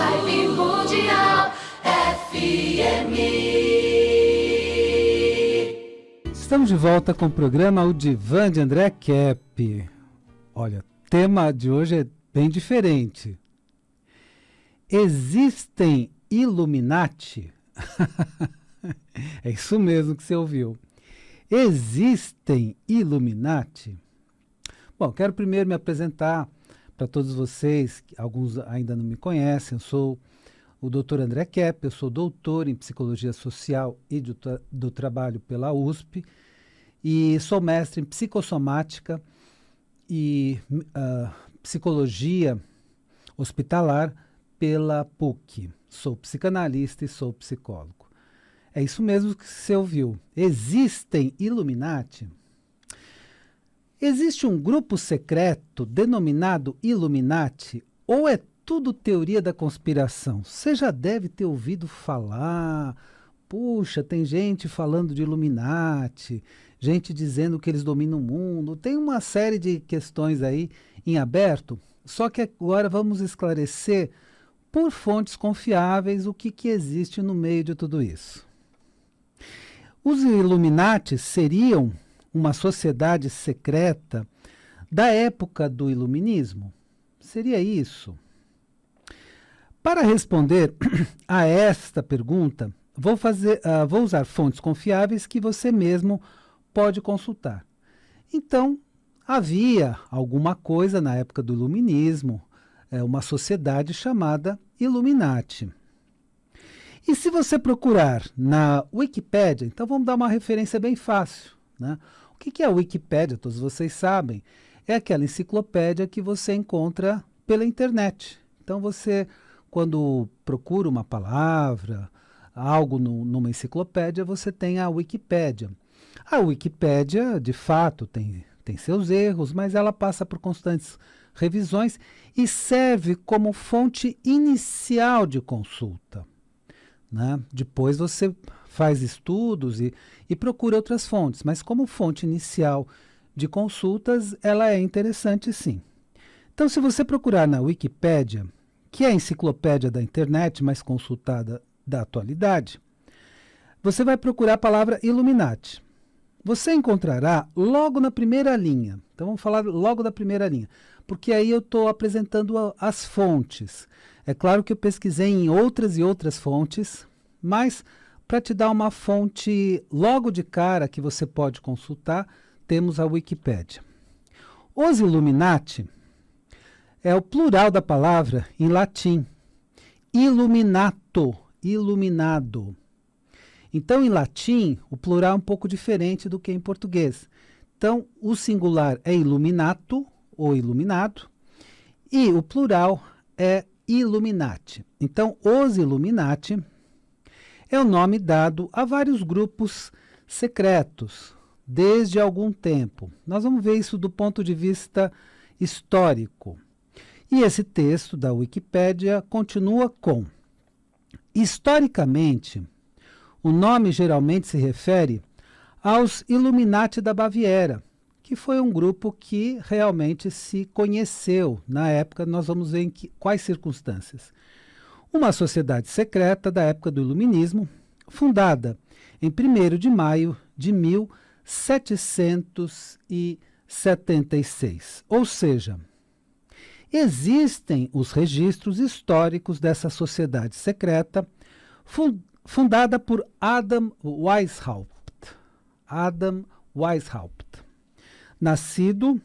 Vibe Mundial FM. Estamos de volta com o programa O Divã de André Kepp. Olha, o tema de hoje é bem diferente. Existem Illuminati? É isso mesmo que você ouviu. Existem Illuminati? Bom, quero primeiro me apresentar para todos vocês, alguns ainda não me conhecem. Eu sou o Dr. André Kepp, eu sou doutor em Psicologia Social e do Trabalho pela USP e sou mestre em Psicossomática e Psicologia Hospitalar pela PUC. Sou psicanalista e sou psicólogo. É isso mesmo que você ouviu. Existem Illuminati? Existe um grupo secreto denominado Illuminati ou é tudo teoria da conspiração? Você já deve ter ouvido falar. Puxa, tem gente falando de Illuminati, gente dizendo que eles dominam o mundo. Tem uma série de questões aí em aberto, só que agora vamos esclarecer por fontes confiáveis o que existe no meio de tudo isso. Os Illuminati seriam uma sociedade secreta da época do Iluminismo? Seria isso? Para responder a esta pergunta, vou usar fontes confiáveis que você mesmo pode consultar. Então, havia alguma coisa na época do Iluminismo, uma sociedade chamada Illuminati. E se você procurar na Wikipédia, então vamos dar uma referência bem fácil, né? O que é a Wikipédia? Todos vocês sabem. É aquela enciclopédia que você encontra pela internet. Então você, quando procura uma palavra, algo numa enciclopédia, você tem a Wikipédia. A Wikipédia, de fato, tem seus erros, mas ela passa por constantes revisões e serve como fonte inicial de consulta, né? Depois você faz estudos e procura outras fontes, mas como fonte inicial de consultas, ela é interessante sim. Então, se você procurar na Wikipédia, que é a enciclopédia da internet mais consultada da atualidade, você vai procurar a palavra Illuminati. Você encontrará logo na primeira linha. Então, vamos falar logo da primeira linha, porque aí eu estou apresentando as fontes. É claro que eu pesquisei em outras e outras fontes, mas para te dar uma fonte logo de cara que você pode consultar, temos a Wikipédia. Os Illuminati é o plural da palavra em latim. Illuminato, iluminado. Então, em latim, o plural é um pouco diferente do que em português. Então, o singular é illuminato, ou iluminado, e o plural é Illuminati. Então, os Illuminati é o nome dado a vários grupos secretos, desde algum tempo. Nós vamos ver isso do ponto de vista histórico. E esse texto da Wikipédia continua com: historicamente, o nome geralmente se refere aos Illuminati da Baviera, que foi um grupo que realmente se conheceu na época. Nós vamos ver em quais circunstâncias. Uma sociedade secreta da época do Iluminismo, fundada em 1º de maio de 1776. Ou seja, existem os registros históricos dessa sociedade secreta, fundada por Adam Weishaupt. Adam Weishaupt, nascido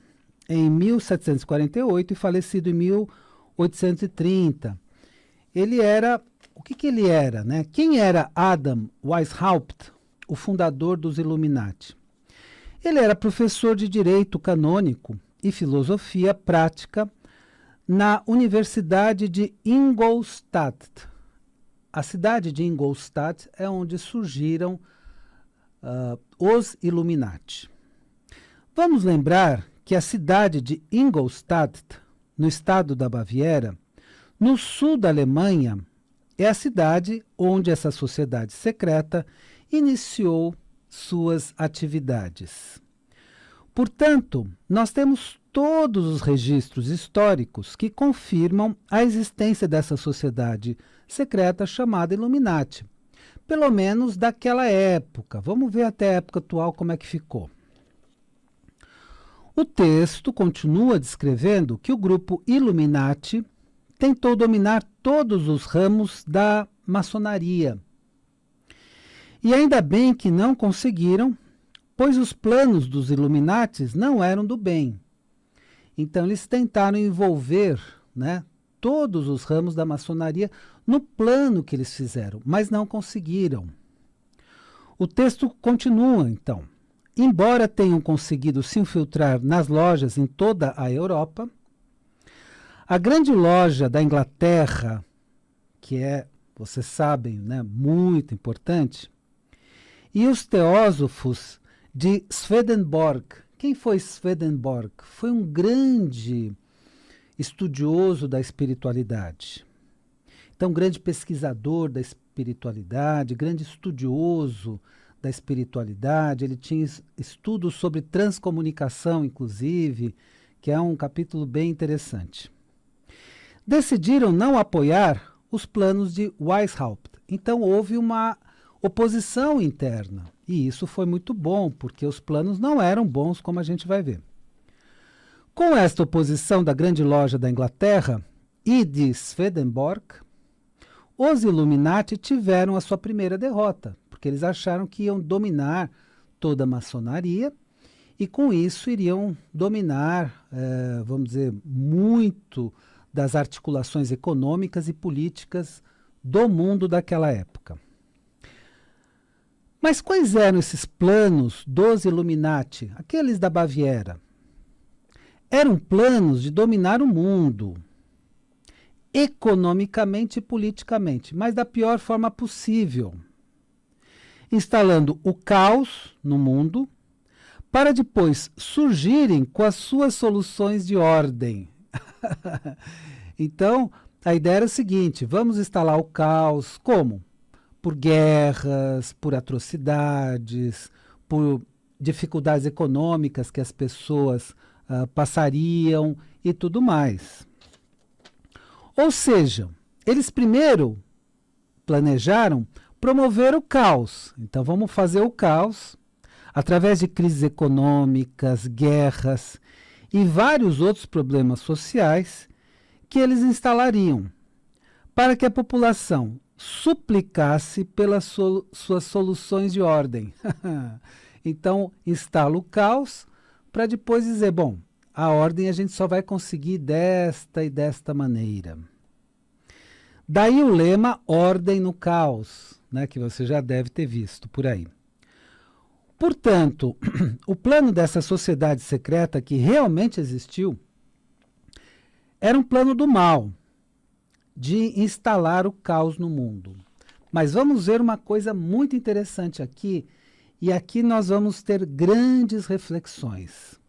em 1748 e falecido em 1830. Ele era, o que ele era, né? Quem era Adam Weishaupt, o fundador dos Illuminati? Ele era professor de Direito Canônico e Filosofia Prática na Universidade de Ingolstadt. A cidade de Ingolstadt é onde surgiram os Illuminati. Vamos lembrar que a cidade de Ingolstadt, no estado da Baviera, no sul da Alemanha, é a cidade onde essa sociedade secreta iniciou suas atividades. Portanto, nós temos todos os registros históricos que confirmam a existência dessa sociedade secreta chamada Illuminati. Pelo menos daquela época. Vamos ver até a época atual como é que ficou. O texto continua descrevendo que o grupo Illuminati tentou dominar todos os ramos da maçonaria. E ainda bem que não conseguiram, pois os planos dos Illuminatis não eram do bem. Então eles tentaram envolver, né, todos os ramos da maçonaria no plano que eles fizeram, mas não conseguiram. O texto continua, então. Embora tenham conseguido se infiltrar nas lojas em toda a Europa, a grande loja da Inglaterra, que é, vocês sabem, né, muito importante, e os teósofos de Swedenborg. Quem foi Swedenborg? Foi um grande estudioso da espiritualidade. Então, grande pesquisador da espiritualidade, grande estudioso da espiritualidade. Ele tinha estudos sobre transcomunicação, inclusive, que é um capítulo bem interessante. Decidiram não apoiar os planos de Weishaupt. Então, houve uma oposição interna. E isso foi muito bom, porque os planos não eram bons, como a gente vai ver. Com esta oposição da grande loja da Inglaterra e de Swedenborg, os Illuminati tiveram a sua primeira derrota, porque eles acharam que iam dominar toda a maçonaria e com isso iriam dominar, vamos dizer, muito das articulações econômicas e políticas do mundo daquela época. Mas quais eram esses planos dos Illuminati, aqueles da Baviera? Eram planos de dominar o mundo, economicamente e politicamente, mas da pior forma possível, instalando o caos no mundo, para depois surgirem com as suas soluções de ordem. Então, a ideia era a seguinte: vamos instalar o caos, como? Por guerras, por atrocidades, por dificuldades econômicas que as pessoas passariam e tudo mais. Ou seja, eles primeiro planejaram promover o caos. Então vamos fazer o caos através de crises econômicas, guerras e vários outros problemas sociais que eles instalariam para que a população suplicasse pelas suas soluções de ordem. Então instala o caos para depois dizer, bom, a ordem a gente só vai conseguir desta e desta maneira. Daí o lema ordem no caos, né, que você já deve ter visto por aí. Portanto, o plano dessa sociedade secreta que realmente existiu era um plano do mal, de instalar o caos no mundo. Mas vamos ver uma coisa muito interessante aqui, e aqui nós vamos ter grandes reflexões.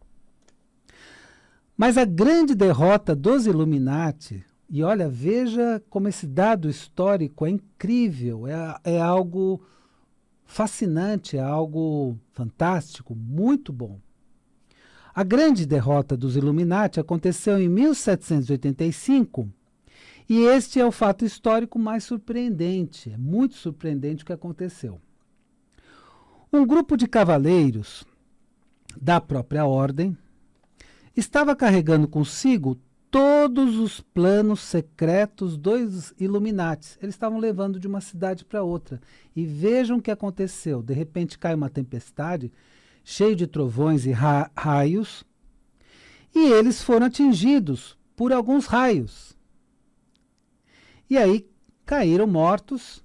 Mas a grande derrota dos Illuminati, e olha, veja como esse dado histórico é incrível, é algo fascinante, é algo fantástico, muito bom. A grande derrota dos Illuminati aconteceu em 1785, e este é o fato histórico mais surpreendente, é muito surpreendente o que aconteceu. Um grupo de cavaleiros da própria ordem estava carregando consigo todos os planos secretos dos Illuminati. Eles estavam levando de uma cidade para outra. E vejam o que aconteceu. De repente cai uma tempestade, cheio de trovões e raios, e eles foram atingidos por alguns raios. E aí caíram mortos,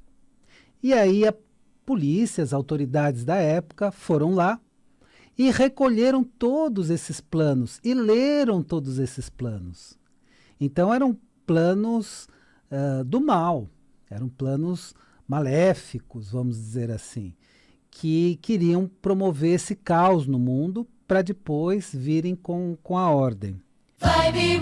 e aí a polícia, as autoridades da época foram lá e recolheram todos esses planos e leram todos esses planos. Então eram planos do mal, eram planos maléficos, vamos dizer assim, que queriam promover esse caos no mundo para depois virem com a ordem. Vibe